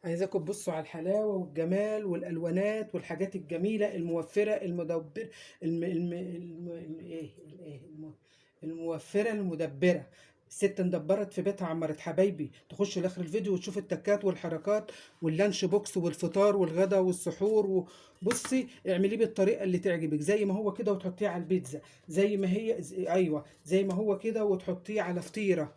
عايزاكم تبصوا على الحلاوة والجمال والألوانات والحاجات الجميلة الموفرة المدبر الموفرة المدبرة. الست اندبرت في بيتها عمرت حبايبي. تخش لاخر الفيديو وتشوف التكات والحركات واللانش بوكس والفطار والغدا والسحور بصي اعمليه بالطريقة اللي تعجبك زي ما هو كده وتحطيه على البيتزا. زي ما هي ايوه زي ما هو كده وتحطيه على فطيرة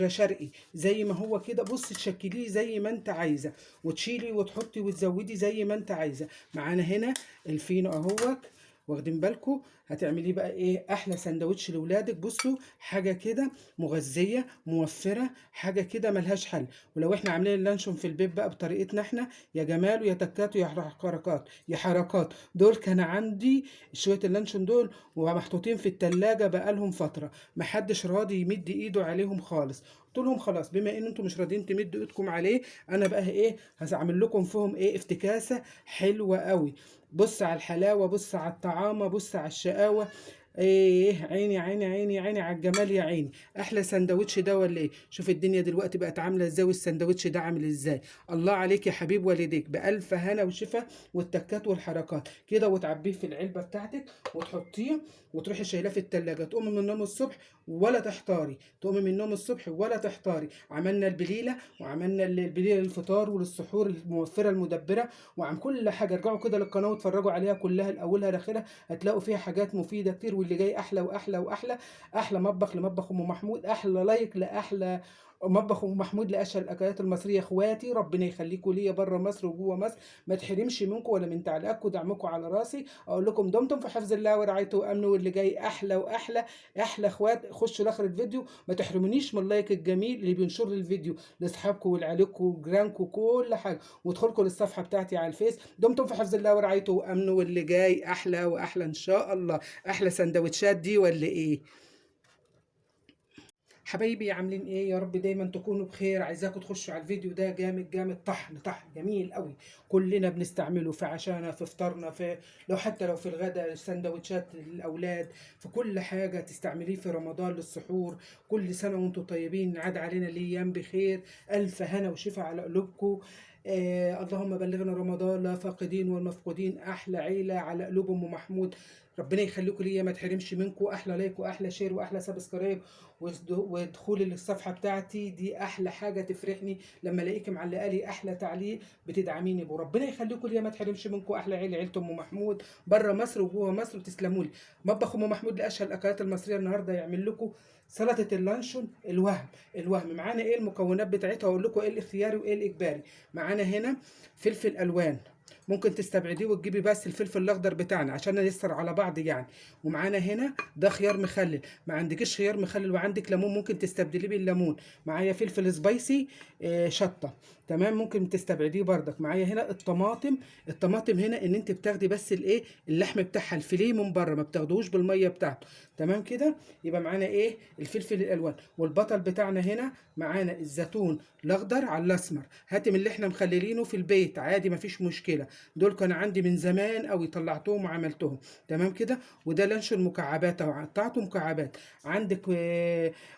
شرقي. زي ما هو كده بصي تشكليه زي ما انت عايزة، وتشيلي وتحطي وتزودي زي ما انت عايزه. معانا هنا الفينو اهوت، واخدين بالكم. هتعمليه بقى ايه؟ احلى سندوتش لاولادك. بصوا حاجه كده مغذيه موفره، حاجه كده ملهاش حل. ولو احنا عاملين اللانشون في البيت بقى بطريقتنا احنا، يا جمال ويا تكات ويا حركات يا حركات. دول كان عندي شويه اللانشون دول ومحطوطين في التلاجة بقالهم فتره، محدش راضي يمد ايده عليهم خالص. قلت لهم خلاص بما ان انتم مش راضيين تمدوا ايدكم عليه، انا بقى ايه هعمل لكم فيهم ايه افتكاسه حلوه قوي. بص على الحلاوه، بص على الطعامه، بص على الشقاوه. ايه عيني عيني عيني عيني على الجمال يا عيني. احلى سندوتش ده ولا ايه؟ شوف الدنيا دلوقتي بقت عامله ازاي والسندوتش ده عامل ازاي. الله عليك يا حبيب والديك بالف هنا وشفا. والتكات والحركات كده، وتعبيه في العلبه بتاعتك وتحطيه، وتروحي شايلاه في التلاجة. تقومي من النوم الصبح ولا تحتاري، تقومي من النوم الصبح ولا تحتاري. عملنا البليله وعملنا البليله للفطار وللسحور الموفره المدبره، وعن كل حاجه. ارجعوا كده للقناه واتفرجوا عليها كلها لاولها لاخرها، هتلاقوا فيها حاجات مفيده كتير. واللي جاي احلى واحلى واحلى. احلى مطبخ لمطبخ ام محمود، احلى لايك لاحلى مطبخ ام محمود، لاشهر الاكلات المصريه. اخواتي ربنا يخليكم ليا بره مصر وجوه مصر، ما تحرمش منكم ولا من تعليقاتكم ودعمكم على راسي. اقول لكم دمتم في حفظ الله ورعايته وامنه، واللي جاي احلى واحلى. احلى اخوات. خشوا لاخر الفيديو، ما تحرمونيش من اللايك الجميل اللي بينشر لي الفيديو لاصحابكم ولعيلتكم وجيرانكم كل حاجه، وادخلكم للصفحه بتاعتي على الفيس. دمتم في حفظ الله ورعايته وامنه، واللي جاي احلى واحلى ان شاء الله. احلى سندوتشات دي ولا ايه؟ حبايبي عاملين ايه؟ يا رب دايما تكونوا بخير. عايزاكم تخشوا على الفيديو ده جامد جامد، طحن طحن جميل قوي. كلنا بنستعمله في عشانا، في فطارنا، في لو حتى لو في الغداء سندوتشات للاولاد، في كل حاجه تستعمليه في رمضان للسحور. كل سنه وانتم طيبين، عاد علينا الايام بخير. الف هنا وشفا على قلوبكم. اللهم بلغنا رمضان لا فاقدين والمفقودين. احلى عيله على قلوب ام محمود. ربنا يخليكم ليا، ما تحرمش منكم. احلى لايك واحلى شير واحلى سبسكرايب ودخولي للصفحه بتاعتي دي احلى حاجه تفرحني، لما الاقيك معلقه لي احلى تعليق بتدعميني بو. ربنا يخليكم ليا، ما تحرمش منكم. احلى عيله ام محمود بره مصر وجوه مصر، وتسلموا لي. مطبخ ام محمود لاشهر الاكلات المصريه النهارده يعمل لكم سلطه اللانشون الوهم. معانا ايه المكونات بتاعتها؟ اقول لكم ايه الاختياري وايه الاجباري. معانا هنا فلفل الوان، ممكن تستبعديه وتجيبي بس الفلفل الاخضر بتاعنا عشان نيسر على بعض يعني. ومعانا هنا ده خيار مخلل. ما عندكش خيار مخلل وعندك ليمون، ممكن تستبدليه بالليمون. معايا فلفل سبايسي، شطه، تمام، ممكن تستبعديه بردك. معايا هنا الطماطم هنا ان انت بتاخدي بس الايه اللحم بتاعها الفيليه من بره، ما بتاخدوش بالميه بتاعته. تمام كده. يبقى معانا ايه الفلفل الالوان. والبطل بتاعنا هنا معانا الزيتون الاخضر على الاسمر. هاتي من اللي احنا مخللينه في البيت عادي، مفيش مشكله. دول كان عندي من زمان قوي، طلعتهم وعملتهم. تمام كده. وده لانشون مكعبات اهو، قطعته مكعبات. عندك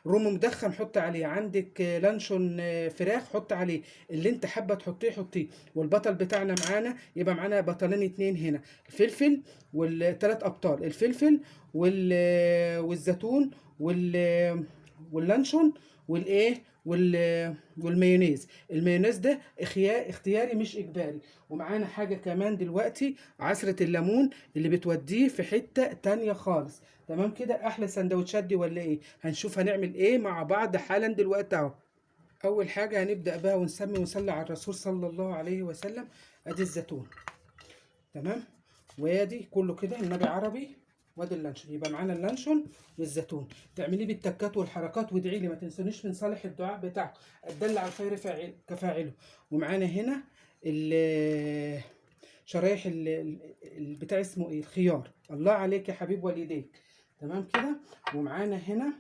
رومي مدخن حط عليه، عندك لانشون فراخ حط عليه، اللي انت حابه تحطيه حطيه. والبطل بتاعنا معانا يبقى معانا بطلين اتنين هنا، الفلفل والثلاث ابطال الفلفل والزيتون واللانشون والايه والمايونيز. المايونيز ده اختياري مش اجباري. ومعانا حاجه كمان دلوقتي، عصره الليمون اللي بتوديه في حته تانية خالص. تمام كده. احلى سندوتشات دي ولا ايه؟ هنشوف هنعمل ايه مع بعض حالا دلوقتي اهو. اول حاجه هنبدا بها ونسمي ونصلي على الرسول صلى الله عليه وسلم. ادي الزيتون، تمام، وادي كله كده النبي عربي. وادي اللانشون. يبقى معانا اللانشون والزيتون. تعمليه بالتكات والحركات وادعي لي، ما تنسونيش من صالح الدعاء بتاعكم. الدل على الخير كفاعله. ومعانا هنا شرايح بتاع اسمه ايه الخيار. الله عليك يا حبيب والديك. تمام كده. ومعانا هنا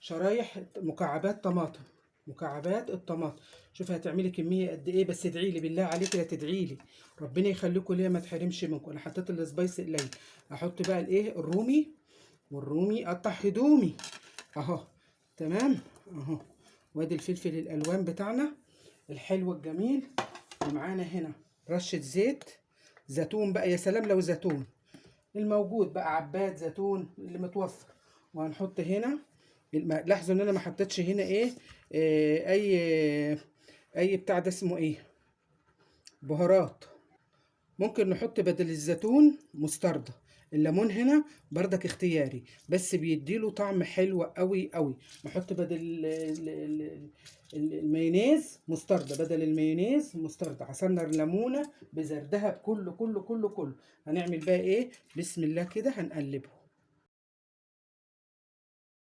شرايح مكعبات طماطم، مكعبات الطماطم. شوف هتعملي كميه قد ايه، بس ادعي لي بالله عليك يا تدعي لي. ربنا يخليكم ليا، ما تحرمش منكم. انا حطيت السبايس قليل. احط بقى الايه الرومي، والرومي قطع هدومي اهو. تمام اهو. وادي الفلفل الالوان بتاعنا الحلو الجميل. ومعانا هنا رشه زيت زيتون بقى، يا سلام لو زيتون الموجود بقى، عباد زيتون اللي متوفر. وهنحط هنا لاحظوا ان انا ما حطيتش هنا ايه، اي بتاع ده اسمه ايه، بهارات. ممكن نحط بدل الزيتون مستردة. الليمون هنا بردك اختياري، بس بيديله طعم حلو قوي قوي. نحط بدل المايونيز مستردة، بدل المايونيز مستردة. عصرنا الليمونة بزردها بكله كله كله كله. هنعمل بقى ايه، بسم الله كده هنقلبه.